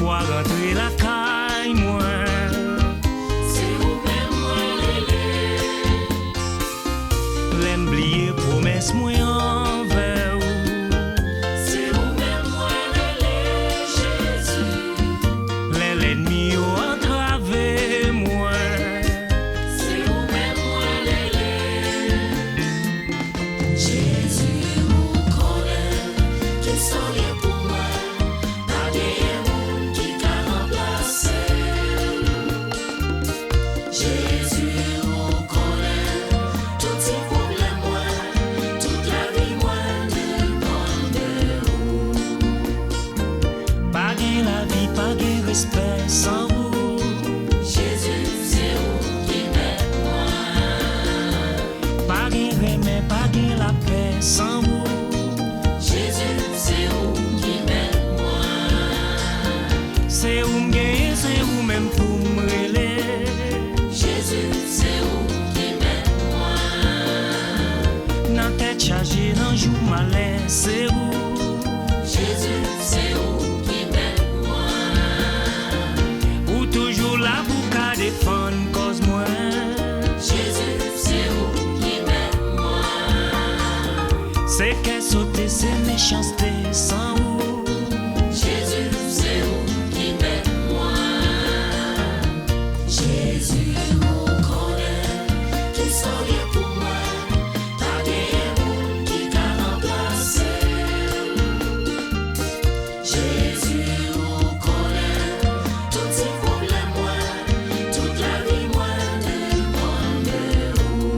fois rentrer la caille moi. C'est où même moi L'aime oublier promesse moi envers ou. c'est où même moi Jésus. L'ennemi a entravé moi. C'est où même moi Jésus vous connaît qui sont liés pour moi. Pas des monde qui t'a remplacé. Jésus vous connaît tous ces problèmes moi, toute la vie moi dépend de vous. Pas gain la vie, pas gain respect sans vous. Jésus c'est où qui m'aide moi. Pas gain remède, pas gain la paix sans vous. Jésus c'est où qui m'aide moi. C'est où m'gagner, c'est où même pour m'rêler. Jésus c'est où qui m'aide moi. Nan tête chargée, nan jour malais, c'est où. Jésus c'est où qui m'aide moi. Ou toujours là pour qu'à défendre cause moi. Jésus c'est où qui m'aide moi. C'est qu'elle sauter, c'est méchanceté sans vous. Jésus c'est où qui m'aide moi. Jésus vous connaît qui sont liés pour moi. Pas des monde qui t'a remplacé. Jésus vous connaît tous ces problèmes moi, toute la vie moi dépend de vous.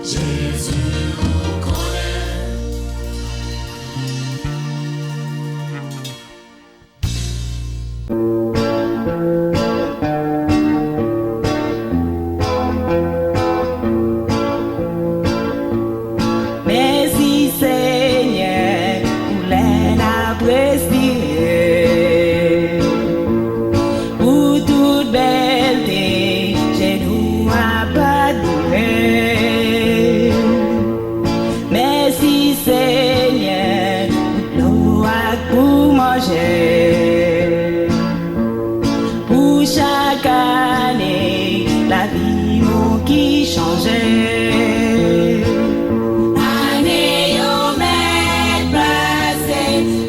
Jésus vous connaît. Merci Seigneur pour l'air à respirer. Pour toute belleté, j'ai nous à pardonner. Merci Seigneur pour l'eau pour manger. Pour chaque année, la vie nous qui changeait. Année au mètre passé,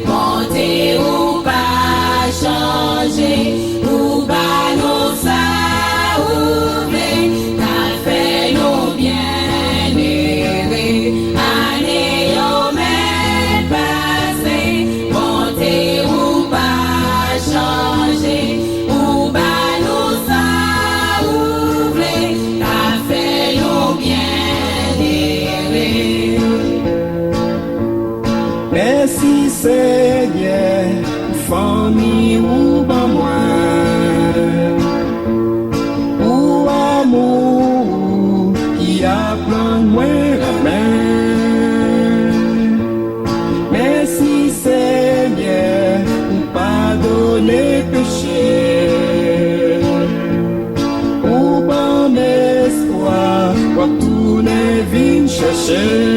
monter ou pas changer, ou pas nous ça ouvrir, t'as fait nous bien errer. Année au mètre passé, monter ou pas changer, ou pas nous ça ouvrir, t'as fait nous bien errer. Merci Seigneur, famille ou pas moi, ou amour qui a plein de moins la main. Merci Seigneur, pour pardonner péché, pour bon espoir, pour tous les vignes chercher.